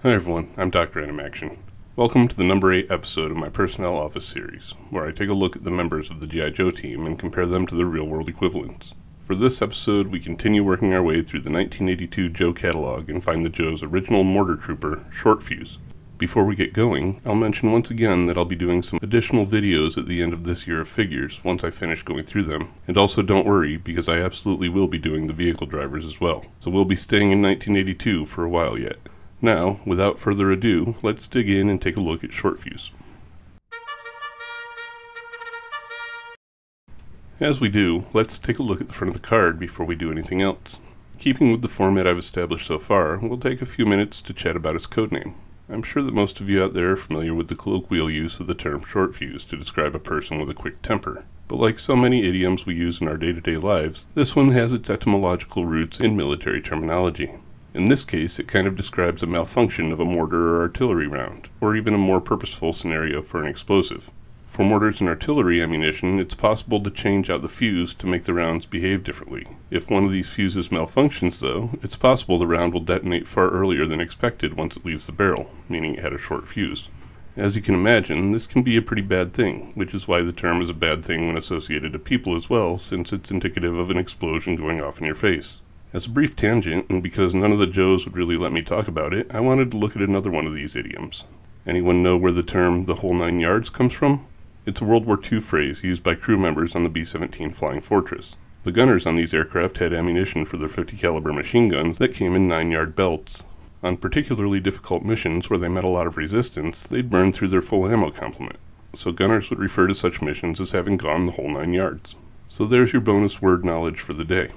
Hi everyone, I'm Dr.Animaction. Welcome to the number 8 episode of my Personnel Office series, where I take a look at the members of the G.I. Joe team and compare them to their real-world equivalents. For this episode, we continue working our way through the 1982 Joe catalog and find the Joe's original mortar trooper, Short-Fuze. Before we get going, I'll mention once again that I'll be doing some additional videos at the end of this year of figures once I finish going through them. And also don't worry, because I absolutely will be doing the vehicle drivers as well. So we'll be staying in 1982 for a while yet. Now, without further ado, let's dig in and take a look at Short-Fuze. As we do, let's take a look at the front of the card before we do anything else. Keeping with the format I've established so far, we'll take a few minutes to chat about his codename. I'm sure that most of you out there are familiar with the colloquial use of the term Short-Fuse to describe a person with a quick temper. But like so many idioms we use in our day-to-day lives, this one has its etymological roots in military terminology. In this case, it kind of describes a malfunction of a mortar or artillery round, or even a more purposeful scenario for an explosive. For mortars and artillery ammunition, it's possible to change out the fuse to make the rounds behave differently. If one of these fuses malfunctions, though, it's possible the round will detonate far earlier than expected once it leaves the barrel, meaning it had a short fuse. As you can imagine, this can be a pretty bad thing, which is why the term is a bad thing when associated to people as well, since it's indicative of an explosion going off in your face. As a brief tangent, and because none of the Joes would really let me talk about it, I wanted to look at another one of these idioms. Anyone know where the term "the whole 9 yards" comes from? It's a World War II phrase used by crew members on the B-17 Flying Fortress. The gunners on these aircraft had ammunition for their .50 caliber machine guns that came in 9-yard belts. On particularly difficult missions where they met a lot of resistance, they'd burn through their full ammo complement. So gunners would refer to such missions as having gone the whole 9 yards. So there's your bonus word knowledge for the day.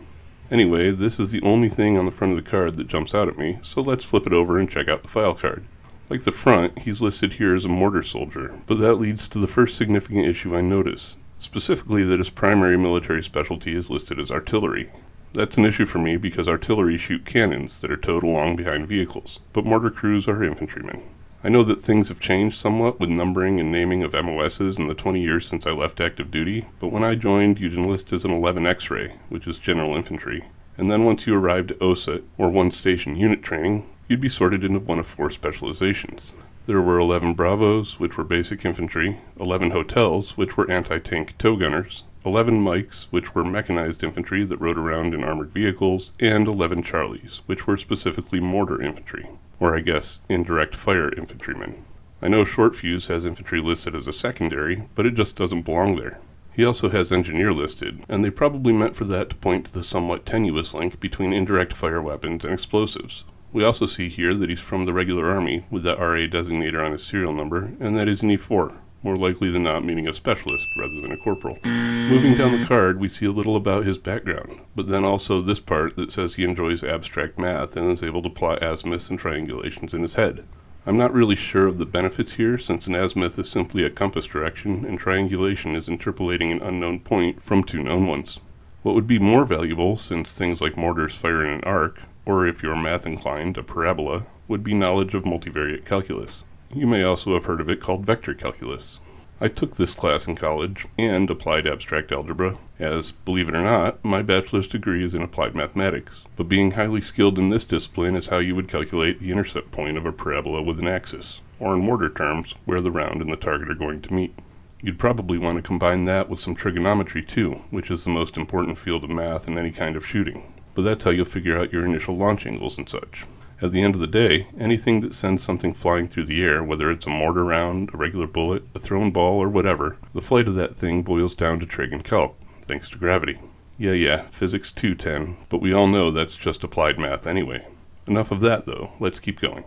Anyway, this is the only thing on the front of the card that jumps out at me, so let's flip it over and check out the file card. Like the front, he's listed here as a mortar soldier, but that leads to the first significant issue I notice, specifically that his primary military specialty is listed as artillery. That's an issue for me because artillery shoot cannons that are towed along behind vehicles, but mortar crews are infantrymen. I know that things have changed somewhat with numbering and naming of MOSs in the 20 years since I left active duty, but when I joined, you'd enlist as an 11 X-ray, which is general infantry, and then once you arrived at OSUT, or one station unit training, you'd be sorted into one of 4 specializations. There were 11 Bravos, which were basic infantry, 11 Hotels, which were anti-tank tow gunners, 11 Mikes, which were mechanized infantry that rode around in armored vehicles, and 11 Charlies, which were specifically mortar infantry, or I guess, indirect fire infantrymen. I know Short-Fuse has infantry listed as a secondary, but it just doesn't belong there. He also has engineer listed, and they probably meant for that to point to the somewhat tenuous link between indirect fire weapons and explosives. We also see here that he's from the regular army, with that RA designator on his serial number, and that is an E4, more likely than not meaning a specialist rather than a corporal. Moving down the card, we see a little about his background, but then also this part that says he enjoys abstract math and is able to plot azimuths and triangulations in his head. I'm not really sure of the benefits here, since an azimuth is simply a compass direction and triangulation is interpolating an unknown point from 2 known ones. What would be more valuable, since things like mortars fire in an arc, or if you're math inclined, a parabola, would be knowledge of multivariate calculus. You may also have heard of it called vector calculus. I took this class in college and applied abstract algebra, as, believe it or not, my bachelor's degree is in applied mathematics. But being highly skilled in this discipline is how you would calculate the intercept point of a parabola with an axis, or in mortar terms, where the round and the target are going to meet. You'd probably want to combine that with some trigonometry too, which is the most important field of math in any kind of shooting. But that's how you'll figure out your initial launch angles and such. At the end of the day, anything that sends something flying through the air, whether it's a mortar round, a regular bullet, a thrown ball, or whatever, the flight of that thing boils down to trig and calc, thanks to gravity. Yeah, physics 210, but we all know that's just applied math anyway. Enough of that though, let's keep going.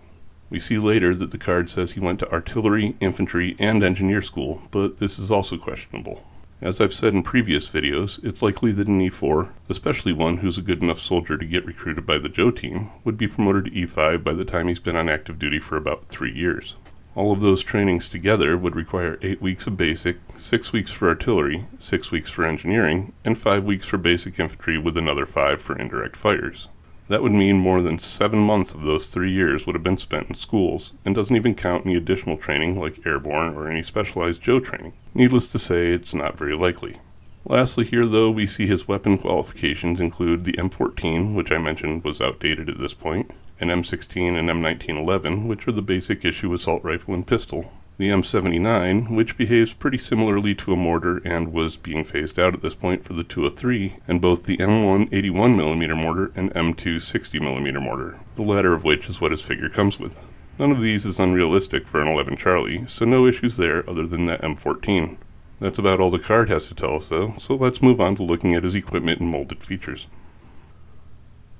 We see later that the card says he went to artillery, infantry, and engineer school, but this is also questionable. As I've said in previous videos, it's likely that an E4, especially one who's a good enough soldier to get recruited by the Joe team, would be promoted to E5 by the time he's been on active duty for about 3 years. All of those trainings together would require 8 weeks of basic, 6 weeks for artillery, 6 weeks for engineering, and 5 weeks for basic infantry with another 5 for indirect fires. That would mean more than 7 months of those 3 years would have been spent in schools, and doesn't even count any additional training like airborne or any specialized Joe training. Needless to say, it's not very likely. Lastly here though, we see his weapon qualifications include the M14, which I mentioned was outdated at this point, an M16 and M1911, which are the basic issue assault rifle and pistol, the M79, which behaves pretty similarly to a mortar and was being phased out at this point for the 203, and both the M1 81mm mortar and M2 60mm mortar, the latter of which is what his figure comes with. None of these is unrealistic for an 11 Charlie, so no issues there other than that M14. That's about all the card has to tell us though, so let's move on to looking at his equipment and molded features.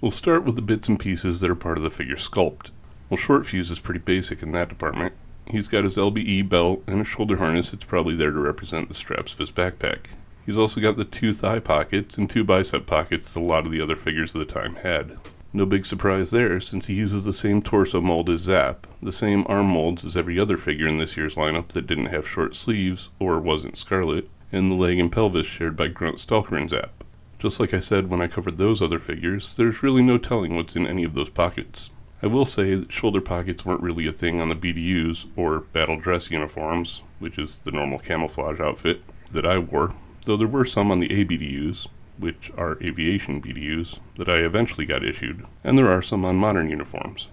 We'll start with the bits and pieces that are part of the figure sculpt. Well, Short-Fuze is pretty basic in that department. He's got his LBE belt and a shoulder harness that's probably there to represent the straps of his backpack. He's also got the 2 thigh pockets and 2 bicep pockets that a lot of the other figures of the time had. No big surprise there, since he uses the same torso mold as Zap, the same arm molds as every other figure in this year's lineup that didn't have short sleeves or wasn't Scarlet, and the leg and pelvis shared by Grunt, Stalker, and Zap. Just like I said when I covered those other figures, there's really no telling what's in any of those pockets. I will say that shoulder pockets weren't really a thing on the BDUs, or battle dress uniforms, which is the normal camouflage outfit that I wore, though there were some on the ABDUs, which are aviation BDUs, that I eventually got issued, and there are some on modern uniforms.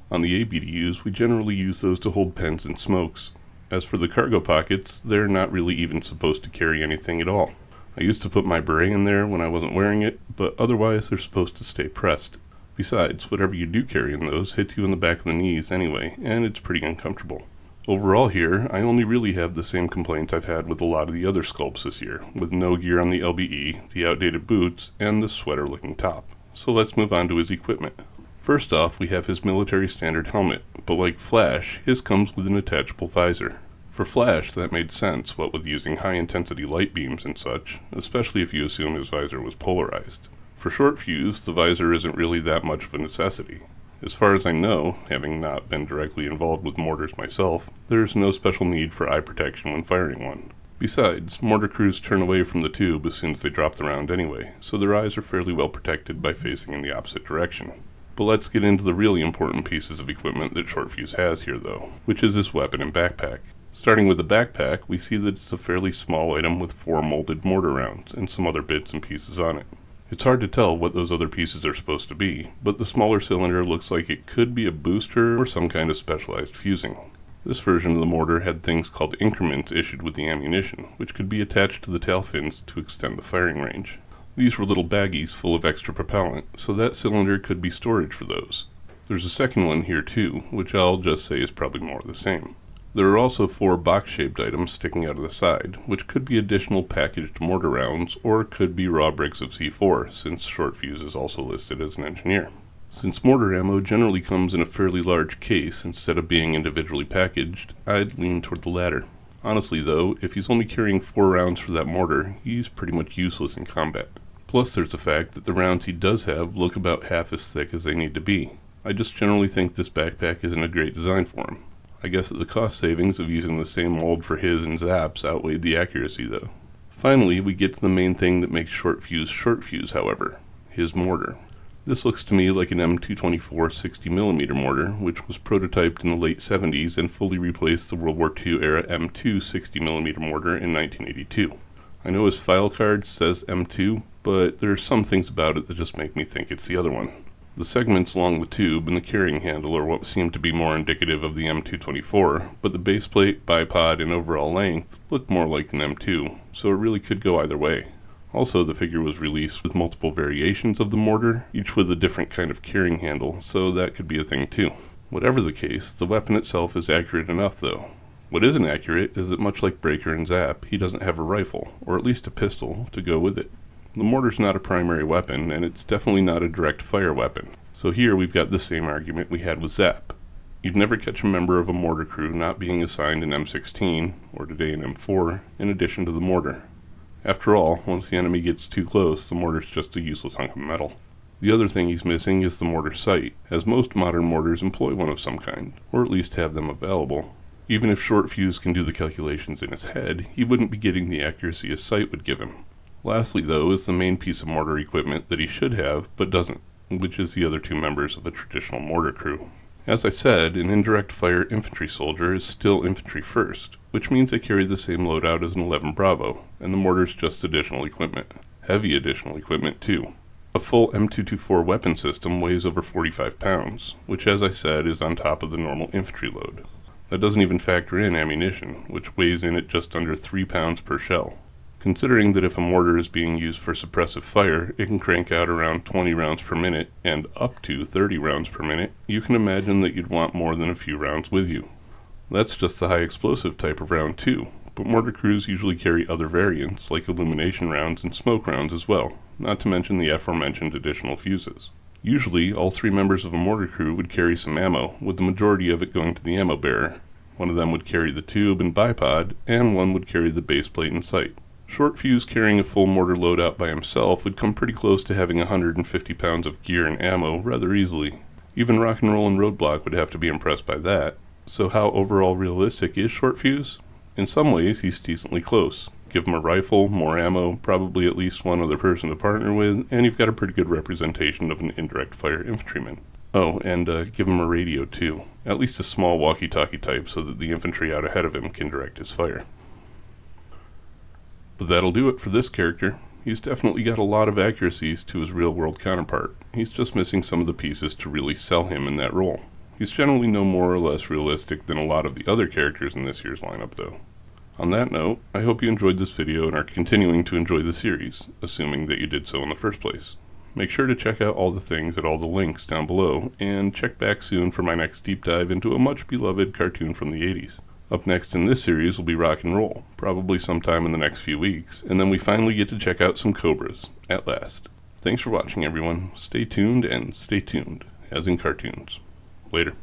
On the ABDUs, we generally use those to hold pens and smokes. As for the cargo pockets, they're not really even supposed to carry anything at all. I used to put my beret in there when I wasn't wearing it, but otherwise they're supposed to stay pressed. Besides, whatever you do carry in those hits you in the back of the knees anyway, and it's pretty uncomfortable. Overall here, I only really have the same complaints I've had with a lot of the other sculpts this year, with no gear on the LBE, the outdated boots, and the sweater-looking top. So let's move on to his equipment. First off, we have his military standard helmet, but like Flash, his comes with an attachable visor. For Flash, that made sense, what with using high-intensity light beams and such, especially if you assume his visor was polarized. For Short-Fuze, the visor isn't really that much of a necessity. As far as I know, having not been directly involved with mortars myself, there's no special need for eye protection when firing one. Besides, mortar crews turn away from the tube as soon as they drop the round anyway, so their eyes are fairly well protected by facing in the opposite direction. But let's get into the really important pieces of equipment that Short-Fuze has here though, which is his weapon and backpack. Starting with the backpack, we see that it's a fairly small item with 4 molded mortar rounds and some other bits and pieces on it. It's hard to tell what those other pieces are supposed to be, but the smaller cylinder looks like it could be a booster or some kind of specialized fusing. This version of the mortar had things called increments issued with the ammunition, which could be attached to the tail fins to extend the firing range. These were little baggies full of extra propellant, so that cylinder could be storage for those. There's a second one here too, which I'll just say is probably more of the same. There are also 4 box-shaped items sticking out of the side, which could be additional packaged mortar rounds, or could be raw bricks of C4, since Short-Fuze is also listed as an engineer. Since mortar ammo generally comes in a fairly large case instead of being individually packaged, I'd lean toward the latter. Honestly though, if he's only carrying 4 rounds for that mortar, he's pretty much useless in combat. Plus there's the fact that the rounds he does have look about half as thick as they need to be. I just generally think this backpack isn't a great design for him. I guess that the cost savings of using the same mold for his and Zap's outweighed the accuracy though. Finally, we get to the main thing that makes Short-Fuze Short-Fuze, however, his mortar. This looks to me like an M224 60mm mortar, which was prototyped in the late 70s and fully replaced the World War II era M2 60mm mortar in 1982. I know his file card says M2, but there are some things about it that just make me think it's the other one. The segments along the tube and the carrying handle are what seem to be more indicative of the M224, but the baseplate, bipod, and overall length look more like an M2, so it really could go either way. Also, the figure was released with multiple variations of the mortar, each with a different kind of carrying handle, so that could be a thing too. Whatever the case, the weapon itself is accurate enough though. What isn't accurate is that much like Breaker and Zap, he doesn't have a rifle, or at least a pistol, to go with it. The mortar's not a primary weapon, and it's definitely not a direct fire weapon. So here we've got the same argument we had with Zap. You'd never catch a member of a mortar crew not being assigned an M16, or today an M4, in addition to the mortar. After all, once the enemy gets too close, the mortar's just a useless hunk of metal. The other thing he's missing is the mortar sight, as most modern mortars employ one of some kind, or at least have them available. Even if Short-Fuze can do the calculations in his head, he wouldn't be getting the accuracy his sight would give him. Lastly though is the main piece of mortar equipment that he should have, but doesn't, which is the other 2 members of a traditional mortar crew. As I said, an indirect fire infantry soldier is still infantry first, which means they carry the same loadout as an 11 Bravo, and the mortar's just additional equipment. Heavy additional equipment too. A full M224 weapon system weighs over 45 pounds, which as I said is on top of the normal infantry load. That doesn't even factor in ammunition, which weighs in at just under 3 pounds per shell. Considering that if a mortar is being used for suppressive fire, it can crank out around 20 rounds per minute and up to 30 rounds per minute, you can imagine that you'd want more than a few rounds with you. That's just the high explosive type of round too, but mortar crews usually carry other variants like illumination rounds and smoke rounds as well, not to mention the aforementioned additional fuses. Usually, all 3 members of a mortar crew would carry some ammo, with the majority of it going to the ammo bearer. One of them would carry the tube and bipod, and one would carry the base plate and sight. Short-Fuze carrying a full mortar loadout by himself would come pretty close to having 150 pounds of gear and ammo rather easily. Even Rock and Roll and Roadblock would have to be impressed by that. So how overall realistic is Short-Fuze? In some ways, he's decently close. Give him a rifle, more ammo, probably at least one other person to partner with, and you've got a pretty good representation of an indirect fire infantryman. Oh, and give him a radio too. At least a small walkie-talkie type so that the infantry out ahead of him can direct his fire. But that'll do it for this character. He's definitely got a lot of accuracies to his real-world counterpart. He's just missing some of the pieces to really sell him in that role. He's generally no more or less realistic than a lot of the other characters in this year's lineup, though. On that note, I hope you enjoyed this video and are continuing to enjoy the series, assuming that you did so in the first place. Make sure to check out all the things at all the links down below, and check back soon for my next deep dive into a much-beloved cartoon from the 80s. Up next in this series will be Rock and Roll, probably sometime in the next few weeks, and then we finally get to check out some Cobras, at last. Thanks for watching everyone, stay tuned and stay tuned, as in cartoons. Later.